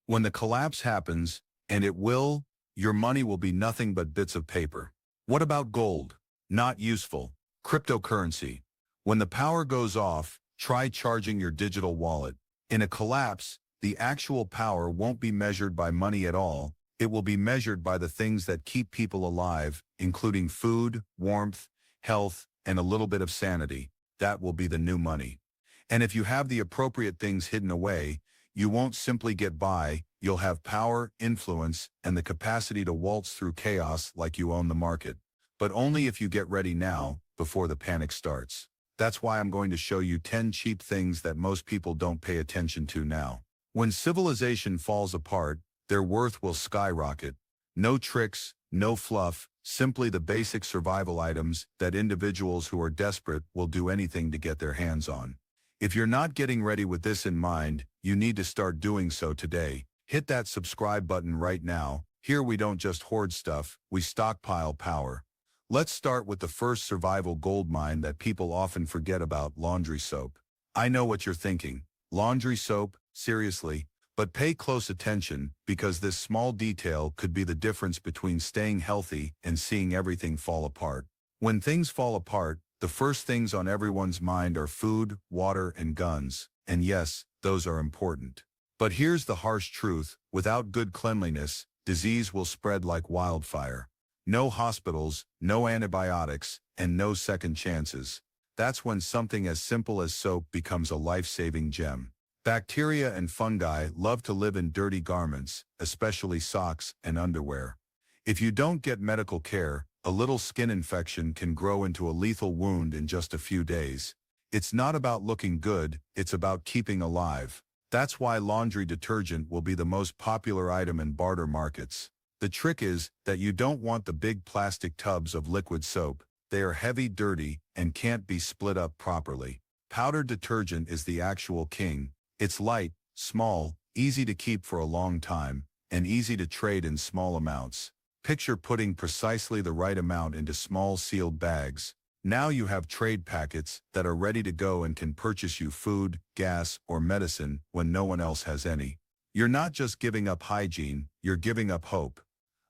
When the collapse happens, and it will, your money will be nothing but bits of paper. What about gold? Not useful. Cryptocurrency. When the power goes off, try charging your digital wallet. In a collapse, the actual power won't be measured by money at all. It will be measured by the things that keep people alive, including food, warmth, health, and a little bit of sanity. That will be the new money. And if you have the appropriate things hidden away, you won't simply get by, you'll have power, influence, and the capacity to waltz through chaos like you own the market. But only if you get ready now, before the panic starts. That's why I'm going to show you 10 cheap things that most people don't pay attention to now. When civilization falls apart, their worth will skyrocket. No tricks, no fluff, simply the basic survival items that individuals who are desperate will do anything to get their hands on. If you're not getting ready with this in mind, you need to start doing so today. Hit that subscribe button right now. Here we don't just hoard stuff, we stockpile power. Let's start with the first survival goldmine that people often forget about: laundry soap. I know what you're thinking. Laundry soap? Seriously? But pay close attention, because this small detail could be the difference between staying healthy and seeing everything fall apart. When things fall apart, the first things on everyone's mind are food, water, and guns. And yes, those are important. But here's the harsh truth: without good cleanliness, disease will spread like wildfire. No hospitals, no antibiotics, and no second chances. That's when something as simple as soap becomes a life-saving gem. Bacteria and fungi love to live in dirty garments, especially socks and underwear. If you don't get medical care, a little skin infection can grow into a lethal wound in just a few days. It's not about looking good, it's about keeping alive. That's why laundry detergent will be the most popular item in barter markets. The trick is that you don't want the big plastic tubs of liquid soap. They are heavy, dirty, and can't be split up properly. Powdered detergent is the actual king. It's light, small, easy to keep for a long time, and easy to trade in small amounts. Picture putting precisely the right amount into small sealed bags. Now you have trade packets that are ready to go and can purchase you food, gas, or medicine when no one else has any. You're not just giving up hygiene, you're giving up hope.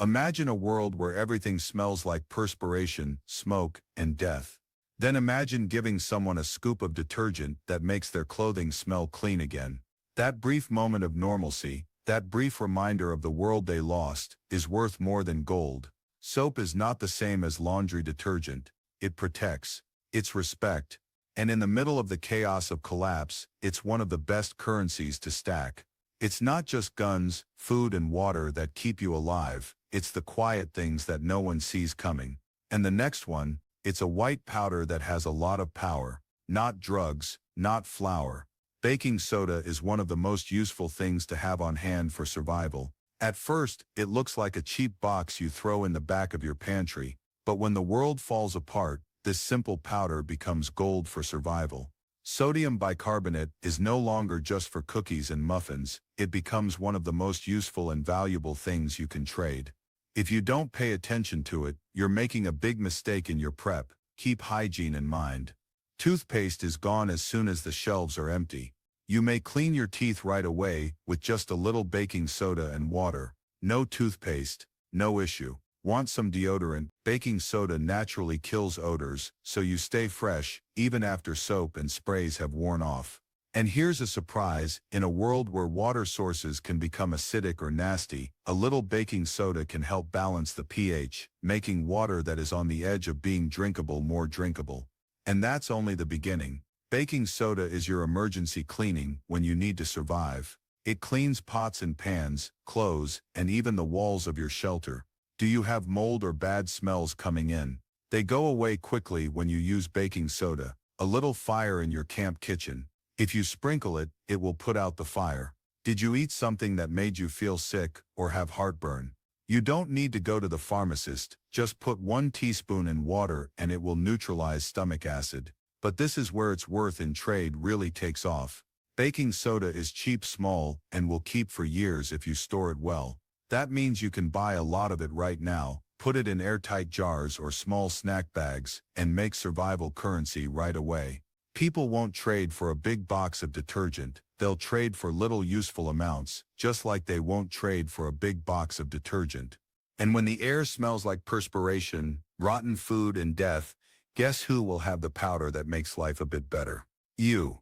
Imagine a world where everything smells like perspiration, smoke, and death. Then imagine giving someone a scoop of detergent that makes their clothing smell clean again. That brief moment of normalcy, that brief reminder of the world they lost, is worth more than gold. Soap is not the same as laundry detergent. It protects. It's respect. And in the middle of the chaos of collapse, it's one of the best currencies to stack. It's not just guns, food, and water that keep you alive. It's the quiet things that no one sees coming. And the next one, it's a white powder that has a lot of power. Not drugs, not flour. Baking soda is one of the most useful things to have on hand for survival. At first, it looks like a cheap box you throw in the back of your pantry. But when the world falls apart, this simple powder becomes gold for survival. Sodium bicarbonate is no longer just for cookies and muffins. It becomes one of the most useful and valuable things you can trade. If you don't pay attention to it, you're making a big mistake in your prep. Keep hygiene in mind. Toothpaste is gone as soon as the shelves are empty. You may clean your teeth right away with just a little baking soda and water. No toothpaste, no issue. Want some deodorant? Baking soda naturally kills odors, so you stay fresh, even after soap and sprays have worn off. And here's a surprise: in a world where water sources can become acidic or nasty, a little baking soda can help balance the pH, making water that is on the edge of being drinkable more drinkable. And that's only the beginning. Baking soda is your emergency cleaning when you need to survive. It cleans pots and pans, clothes, and even the walls of your shelter. Do you have mold or bad smells coming in? They go away quickly when you use baking soda. A little fire in your camp kitchen. If you sprinkle it, it will put out the fire. Did you eat something that made you feel sick or have heartburn? You don't need to go to the pharmacist. Just put 1 teaspoon in water and it will neutralize stomach acid. But this is where its worth in trade really takes off. Baking soda is cheap, small, and will keep for years if you store it well. That means you can buy a lot of it right now, put it in airtight jars or small snack bags, and make survival currency right away. People won't trade for a big box of detergent. they'll trade for little useful amounts, just like they won't trade for a big box of detergent. And when the air smells like perspiration, rotten food, and death, guess who will have the powder that makes life a bit better? You.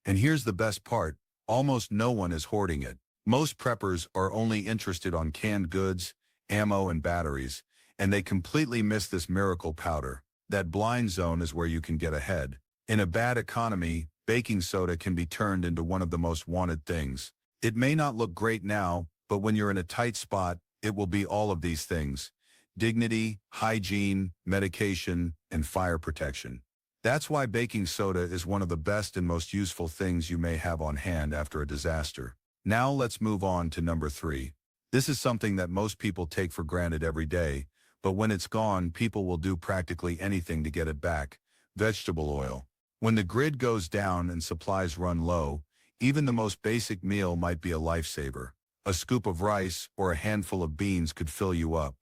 And here's the best part, almost no one is hoarding it. Most preppers are only interested on canned goods, ammo, and batteries, and they completely miss this miracle powder. That blind zone is where you can get ahead. In a bad economy, baking soda can be turned into one of the most wanted things. It may not look great now, but when you're in a tight spot, it will be all of these things: dignity, hygiene, medication, and fire protection. That's why baking soda is one of the best and most useful things you may have on hand after a disaster. Now let's move on to number 3. This is something that most people take for granted every day, but when it's gone, people will do practically anything to get it back: vegetable oil. When the grid goes down and supplies run low, even the most basic meal might be a lifesaver. A scoop of rice or a handful of beans could fill you up,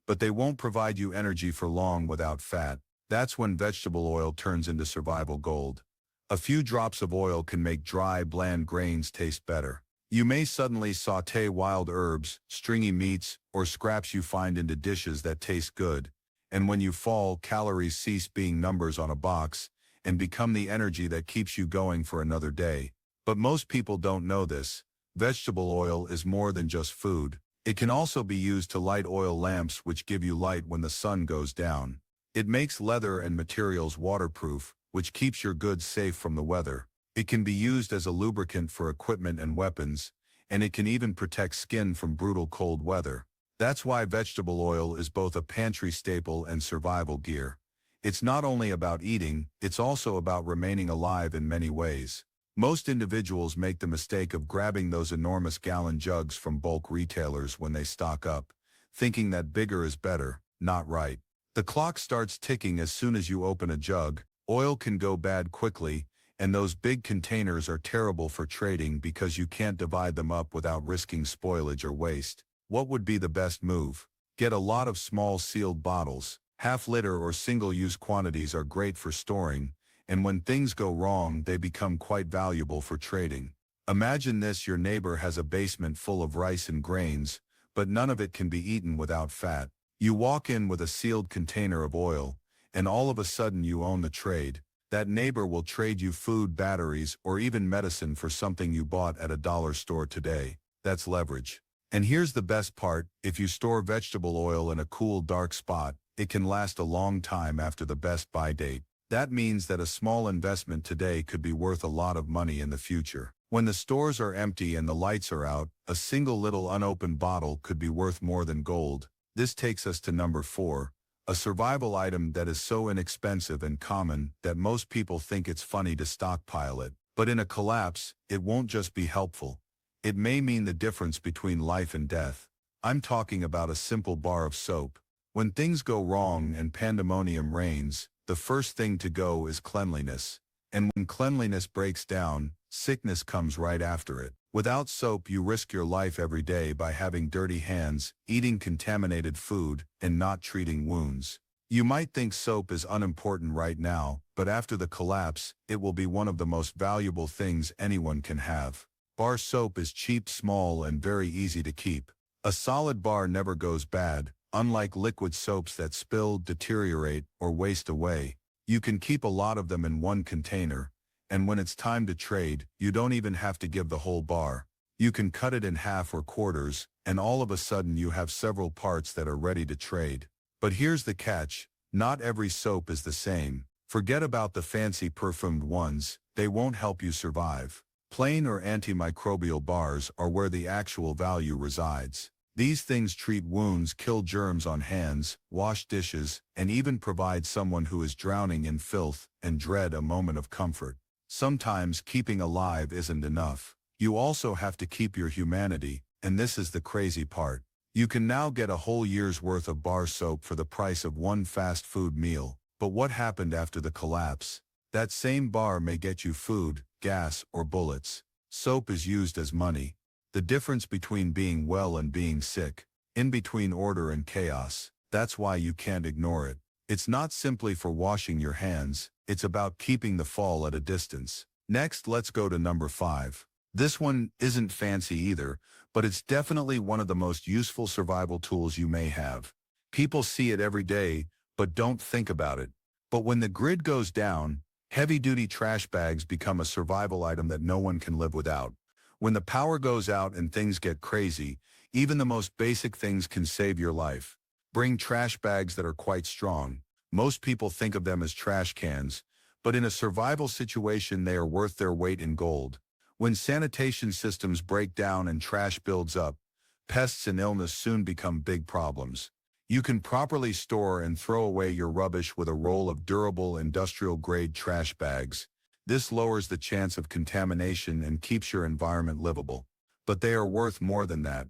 but they won't provide you energy for long without fat. That's when vegetable oil turns into survival gold. A few drops of oil can make dry, bland grains taste better. You may suddenly sauté wild herbs, stringy meats, or scraps you find into dishes that taste good. And when you fall, calories cease being numbers on a box and become the energy that keeps you going for another day. But most people don't know this. Vegetable oil is more than just food. It can also be used to light oil lamps, which give you light when the sun goes down. It makes leather and materials waterproof, which keeps your goods safe from the weather. It can be used as a lubricant for equipment and weapons, and it can even protect skin from brutal cold weather. That's why vegetable oil is both a pantry staple and survival gear. It's not only about eating, it's also about remaining alive in many ways. Most individuals make the mistake of grabbing those enormous gallon jugs from bulk retailers when they stock up, thinking that bigger is better. Not right. The clock starts ticking as soon as you open a jug. Oil can go bad quickly, and those big containers are terrible for trading because you can't divide them up without risking spoilage or waste. What would be the best move? Get a lot of small sealed bottles. Half-liter or single-use quantities are great for storing, and when things go wrong, they become quite valuable for trading. Imagine this: your neighbor has a basement full of rice and grains, but none of it can be eaten without fat. You walk in with a sealed container of oil, and all of a sudden you own the trade. That neighbor will trade you food, batteries, or even medicine for something you bought at a dollar store today. That's leverage. And here's the best part: if you store vegetable oil in a cool, dark spot, it can last a long time after the best buy date. That means that a small investment today could be worth a lot of money in the future. When the stores are empty and the lights are out, a single little unopened bottle could be worth more than gold. This takes us to number 4, a survival item that is so inexpensive and common that most people think it's funny to stockpile it. But in a collapse, it won't just be helpful. It may mean the difference between life and death. I'm talking about a simple bar of soap. When things go wrong and pandemonium reigns, the first thing to go is cleanliness. And when cleanliness breaks down, sickness comes right after it. Without soap, you risk your life every day by having dirty hands, eating contaminated food, and not treating wounds. You might think soap is unimportant right now, but after the collapse, it will be one of the most valuable things anyone can have. Bar soap is cheap, small, and very easy to keep. A solid bar never goes bad, unlike liquid soaps that spill, deteriorate, or waste away. You can keep a lot of them in one container, and when it's time to trade, you don't even have to give the whole bar. You can cut it in half or quarters, and all of a sudden you have several parts that are ready to trade. But here's the catch: not every soap is the same. Forget about the fancy perfumed ones, they won't help you survive. Plain or antimicrobial bars are where the actual value resides. These things treat wounds, kill germs on hands, wash dishes, and even provide someone who is drowning in filth and dread a moment of comfort. Sometimes keeping alive isn't enough. You also have to keep your humanity, and this is the crazy part. You can now get a whole year's worth of bar soap for the price of one fast food meal. But what happened after the collapse? That same bar may get you food, gas, or bullets. Soap is used as money. The difference between being well and being sick, in between order and chaos. That's why you can't ignore it. It's not simply for washing your hands, it's about keeping the fall at a distance. Next, let's go to number 5. This one isn't fancy either, but it's definitely one of the most useful survival tools you may have. People see it every day, but don't think about it. But when the grid goes down, heavy-duty trash bags become a survival item that no one can live without. When the power goes out and things get crazy, even the most basic things can save your life. Bring trash bags that are quite strong. Most people think of them as trash cans, but in a survival situation they are worth their weight in gold. When sanitation systems break down and trash builds up, pests and illness soon become big problems. You can properly store and throw away your rubbish with a roll of durable industrial-grade trash bags. This lowers the chance of contamination and keeps your environment livable. But they are worth more than that.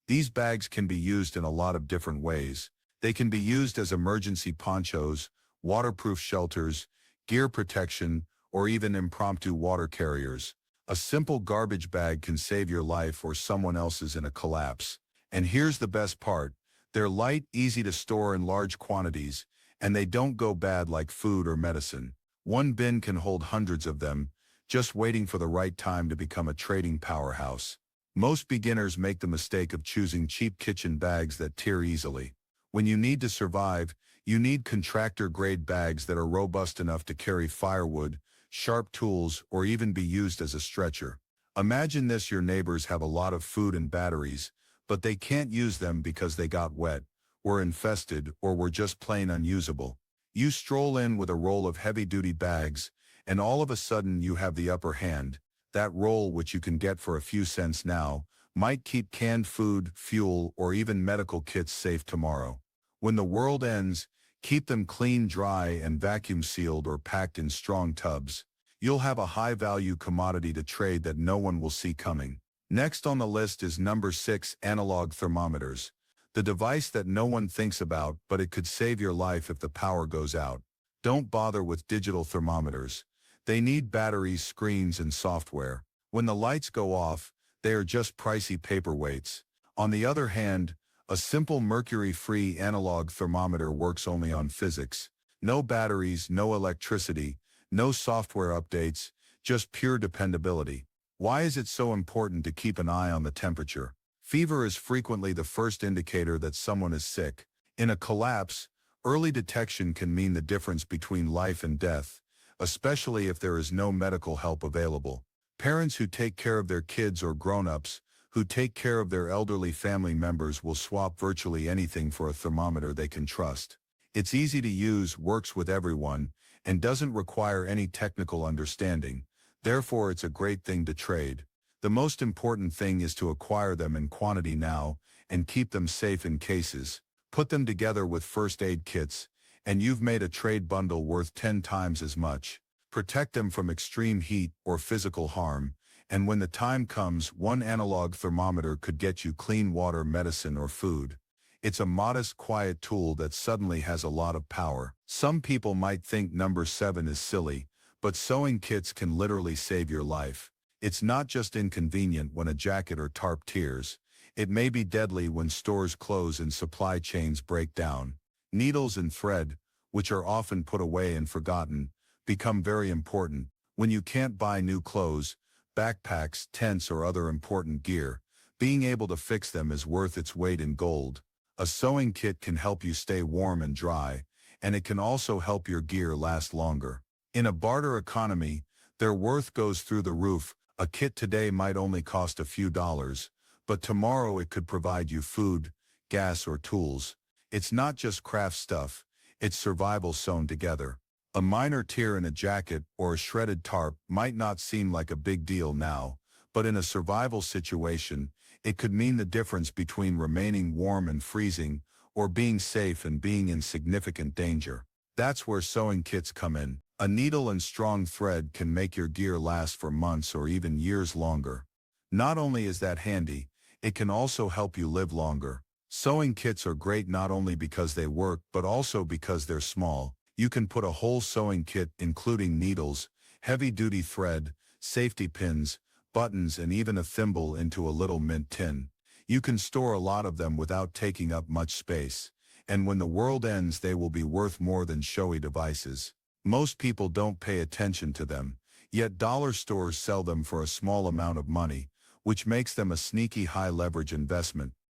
These bags can be used in a lot of different ways. They can be used as emergency ponchos, waterproof shelters, gear protection, or even impromptu water carriers. A simple garbage bag can save your life or someone else's in a collapse. And here's the best part. They're light, easy to store in large quantities, and they don't go bad like food or medicine. One bin can hold hundreds of them, just waiting for the right time to become a trading powerhouse. Most beginners make the mistake of choosing cheap kitchen bags that tear easily. When you need to survive, you need contractor-grade bags that are robust enough to carry firewood, sharp tools, or even be used as a stretcher. Imagine this: your neighbors have a lot of food and batteries, but they can't use them because they got wet, were infested, or were just plain unusable. You stroll in with a roll of heavy-duty bags, and all of a sudden you have the upper hand. That roll, which you can get for a few cents now, might keep canned food, fuel, or even medical kits safe tomorrow. When the world ends, keep them clean, dry, and vacuum-sealed or packed in strong tubs. You'll have a high-value commodity to trade that no one will see coming. Next on the list is number 6, analog thermometers. The device that no one thinks about, but it could save your life if the power goes out. Don't bother with digital thermometers. They need batteries, screens, and software. When the lights go off, they are just pricey paperweights. On the other hand, a simple mercury-free analog thermometer works only on physics. No batteries, no electricity, no software updates, just pure dependability. Why is it so important to keep an eye on the temperature? Fever is frequently the first indicator that someone is sick. In a collapse, early detection can mean the difference between life and death, especially if there is no medical help available. Parents who take care of their kids, or grown-ups who take care of their elderly family members, will swap virtually anything for a thermometer they can trust. It's easy to use, works with everyone, and doesn't require any technical understanding. Therefore, it's a great thing to trade. The most important thing is to acquire them in quantity now and keep them safe in cases. Put them together with first aid kits, and you've made a trade bundle worth 10 times as much. Protect them from extreme heat or physical harm, and when the time comes, one analog thermometer could get you clean water, medicine, or food. It's a modest, quiet tool that suddenly has a lot of power. Some people might think number 7 is silly, but sewing kits can literally save your life. It's not just inconvenient when a jacket or tarp tears. It may be deadly when stores close and supply chains break down. Needles and thread, which are often put away and forgotten, become very important. When you can't buy new clothes, backpacks, tents, or other important gear, being able to fix them is worth its weight in gold. A sewing kit can help you stay warm and dry, and it can also help your gear last longer. In a barter economy, their worth goes through the roof. A kit today might only cost a few dollars, but tomorrow it could provide you food, gas, or tools. It's not just craft stuff, it's survival sewn together. A minor tear in a jacket or a shredded tarp might not seem like a big deal now, but in a survival situation, it could mean the difference between remaining warm and freezing, or being safe and being in significant danger. That's where sewing kits come in. A needle and strong thread can make your gear last for months or even years longer. Not only is that handy, it can also help you live longer. Sewing kits are great not only because they work, but also because they're small. You can put a whole sewing kit, including needles, heavy-duty thread, safety pins, buttons, and even a thimble, into a little mint tin. You can store a lot of them without taking up much space, and when the world ends, they will be worth more than showy devices. Most people don't pay attention to them, Yet dollar stores sell them for a small amount of money, which makes them a sneaky high-leverage investment.